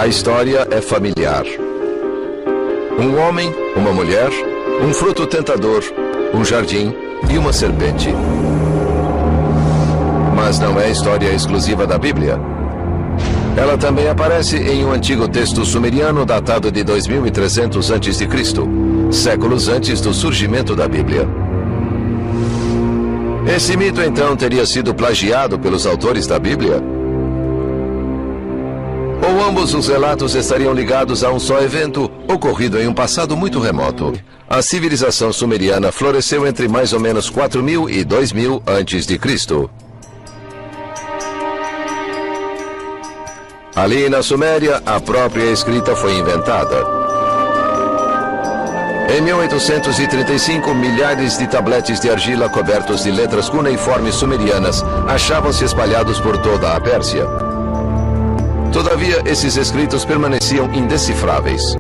A história é familiar. Um homem, uma mulher, um fruto tentador, um jardim e uma serpente. Mas não é história exclusiva da Bíblia. Ela também aparece em um antigo texto sumeriano datado de 2300 a.C., séculos antes do surgimento da Bíblia. Esse mito então teria sido plagiado pelos autores da Bíblia? Ou ambos os relatos estariam ligados a um só evento ocorrido em um passado muito remoto? A civilização sumeriana floresceu entre mais ou menos 4000 e 2000 a.C. Ali na Suméria, a própria escrita foi inventada. Em 1835, milhares de tabletes de argila cobertos de letras cuneiformes sumerianas achavam-se espalhados por toda a Pérsia. Todavia, esses escritos permaneciam indecifráveis.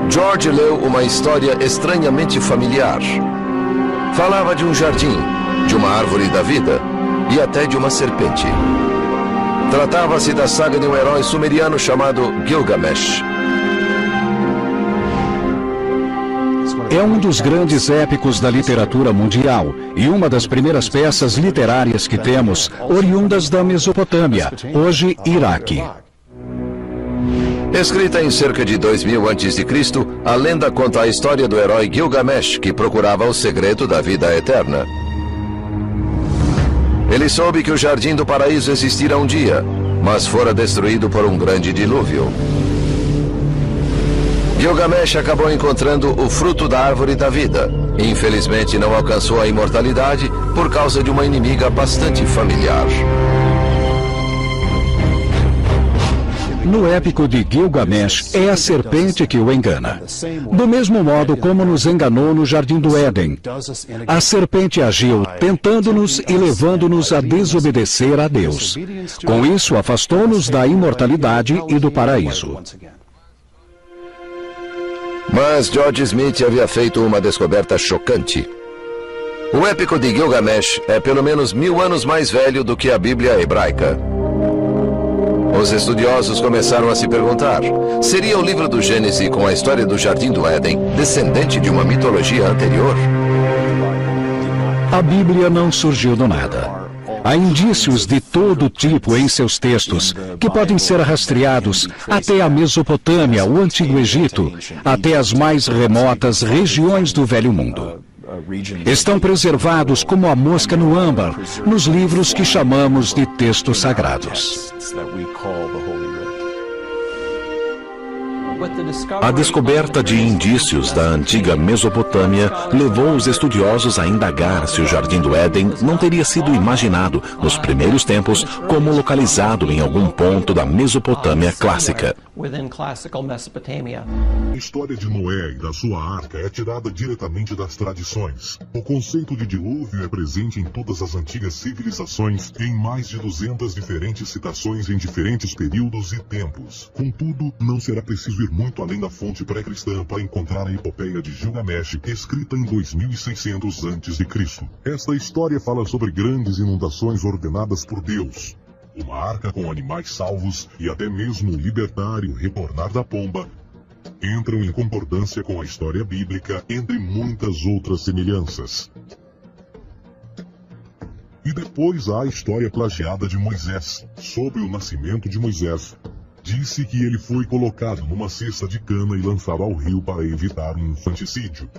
George leu uma história estranhamente familiar. Falava de um jardim, de uma árvore da vida e até de uma serpente. Tratava-se da saga de um herói sumeriano chamado Gilgamesh. É um dos grandes épicos da literatura mundial e uma das primeiras peças literárias que temos, oriundas da Mesopotâmia, hoje Iraque. Escrita em cerca de 2000 a.C., a lenda conta a história do herói Gilgamesh, que procurava o segredo da vida eterna. Ele soube que o Jardim do Paraíso existira um dia, mas fora destruído por um grande dilúvio. Gilgamesh acabou encontrando o fruto da árvore da vida. Infelizmente não alcançou a imortalidade por causa de uma inimiga bastante familiar. No épico de Gilgamesh, é a serpente que o engana. Do mesmo modo como nos enganou no Jardim do Éden. A serpente agiu tentando-nos e levando-nos a desobedecer a Deus. Com isso, afastou-nos da imortalidade e do paraíso. Mas George Smith havia feito uma descoberta chocante. O épico de Gilgamesh é pelo menos 1000 anos mais velho do que a Bíblia hebraica. Os estudiosos começaram a se perguntar: seria o livro do Gênesis com a história do Jardim do Éden descendente de uma mitologia anterior? A Bíblia não surgiu do nada. Há indícios de todo tipo em seus textos, que podem ser rastreados até a Mesopotâmia, o Antigo Egito, até as mais remotas regiões do Velho Mundo. Estão preservados como a mosca no âmbar, nos livros que chamamos de textos sagrados. A descoberta de indícios da antiga Mesopotâmia levou os estudiosos a indagar se o Jardim do Éden não teria sido imaginado, nos primeiros tempos, como localizado em algum ponto da Mesopotâmia clássica. A história de Noé e da sua arca é tirada diretamente das tradições. O conceito de dilúvio é presente em todas as antigas civilizações, em mais de 200 diferentes citações em diferentes períodos e tempos. Contudo, não será preciso ir muito além da fonte pré-cristã para encontrar a epopeia de Gilgamesh, escrita em 2600 a.C. Esta história fala sobre grandes inundações ordenadas por Deus, uma arca com animais salvos e até mesmo o libertar e o retornar da pomba entram em concordância com a história bíblica, entre muitas outras semelhanças. E depois há a história plagiada de Moisés, sobre o nascimento de Moisés. Disse que ele foi colocado numa cesta de cana e lançado ao rio para evitar um infanticídio.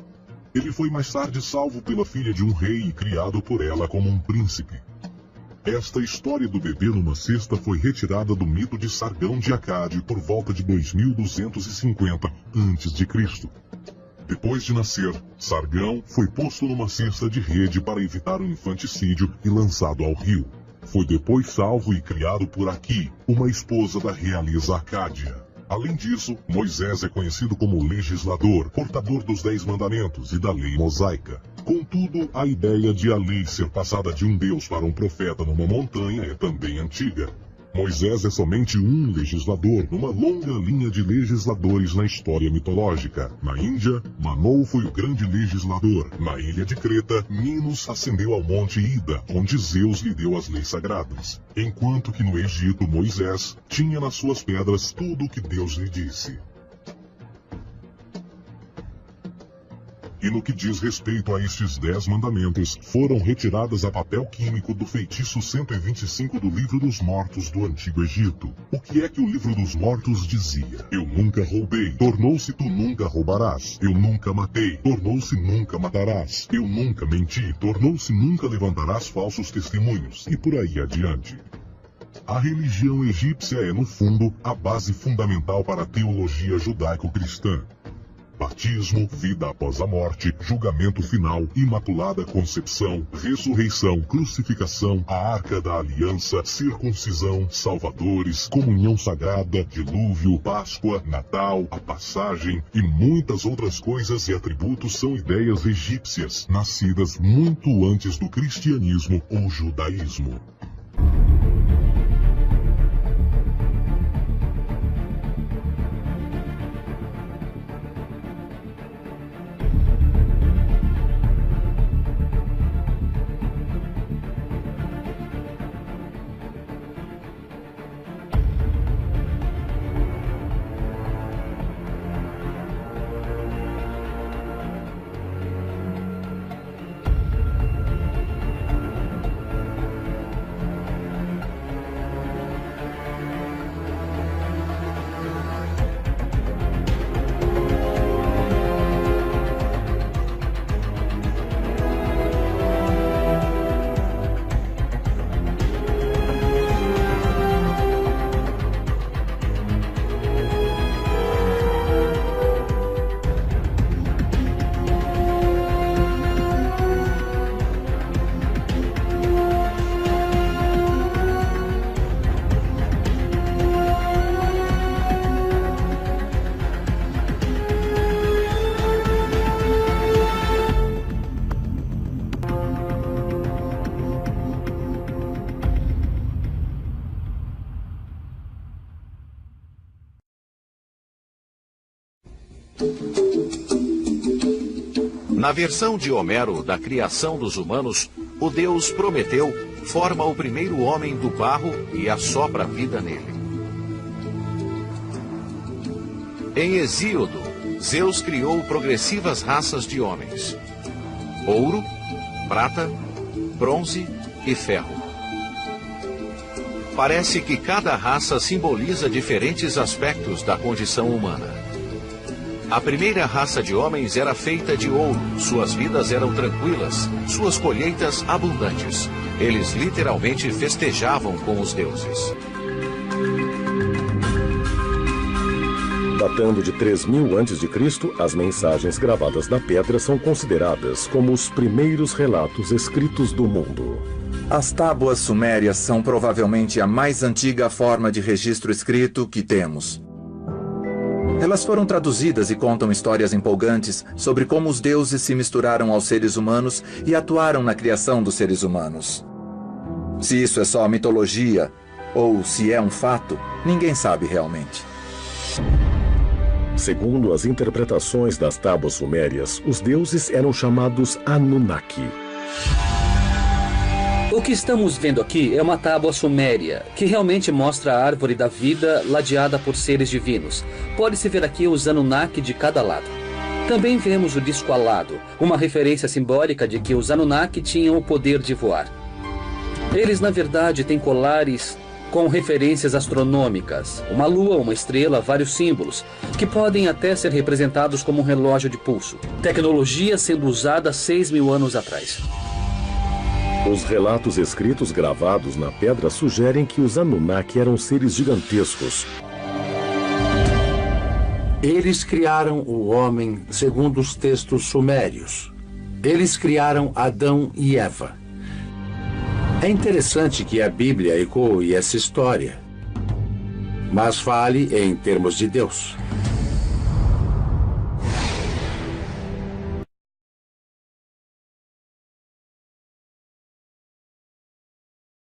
Ele foi mais tarde salvo pela filha de um rei e criado por ela como um príncipe. Esta história do bebê numa cesta foi retirada do mito de Sargão de Acade por volta de 2250 a.C. Depois de nascer, Sargão foi posto numa cesta de rede para evitar o infanticídio e lançado ao rio. Foi depois salvo e criado por Aqui, uma esposa da realeza Acádia. Além disso, Moisés é conhecido como legislador, portador dos 10 mandamentos e da lei mosaica. Contudo, a ideia de a lei ser passada de um deus para um profeta numa montanha é também antiga. Moisés é somente um legislador numa longa linha de legisladores na história mitológica. Na Índia, Manou foi o grande legislador. Na ilha de Creta, Minos ascendeu ao monte Ida, onde Zeus lhe deu as leis sagradas. Enquanto que no Egito, Moisés tinha nas suas pedras tudo o que Deus lhe disse. E no que diz respeito a estes 10 mandamentos, foram retiradas a papel químico do feitiço 125 do Livro dos Mortos do Antigo Egito. O que é que o Livro dos Mortos dizia? Eu nunca roubei, tornou-se tu nunca roubarás. Eu nunca matei, tornou-se nunca matarás. Eu nunca menti, tornou-se nunca levantarás falsos testemunhos. E por aí adiante. A religião egípcia é, no fundo, a base fundamental para a teologia judaico-cristã. Batismo, vida após a morte, julgamento final, imaculada concepção, ressurreição, crucificação, a arca da aliança, circuncisão, salvadores, comunhão sagrada, dilúvio, Páscoa, Natal, a passagem e muitas outras coisas e atributos são ideias egípcias, nascidas muito antes do cristianismo ou judaísmo. Na versão de Homero da criação dos humanos, o Deus Prometeu forma o primeiro homem do barro e assopra a vida nele. Em Hesíodo, Zeus criou progressivas raças de homens: ouro, prata, bronze e ferro. Parece que cada raça simboliza diferentes aspectos da condição humana. A primeira raça de homens era feita de ouro, suas vidas eram tranquilas, suas colheitas abundantes. Eles literalmente festejavam com os deuses. Datando de 3000 a.C., as mensagens gravadas na pedra são consideradas como os primeiros relatos escritos do mundo. As tábuas sumérias são provavelmente a mais antiga forma de registro escrito que temos. Elas foram traduzidas e contam histórias empolgantes sobre como os deuses se misturaram aos seres humanos e atuaram na criação dos seres humanos. Se isso é só mitologia, ou se é um fato, ninguém sabe realmente. Segundo as interpretações das tábuas sumérias, os deuses eram chamados Anunnaki. O que estamos vendo aqui é uma tábua suméria, que realmente mostra a árvore da vida ladeada por seres divinos. Pode-se ver aqui os Anunnaki de cada lado. Também vemos o disco alado, uma referência simbólica de que os Anunnaki tinham o poder de voar. Eles, na verdade, têm colares com referências astronômicas, uma lua, uma estrela, vários símbolos, que podem até ser representados como um relógio de pulso. Tecnologia sendo usada 6.000 anos atrás. Os relatos escritos gravados na pedra sugerem que os Anunnaki eram seres gigantescos. Eles criaram o homem segundo os textos sumérios. Eles criaram Adão e Eva. É interessante que a Bíblia ecoe essa história, mas fale em termos de Deus.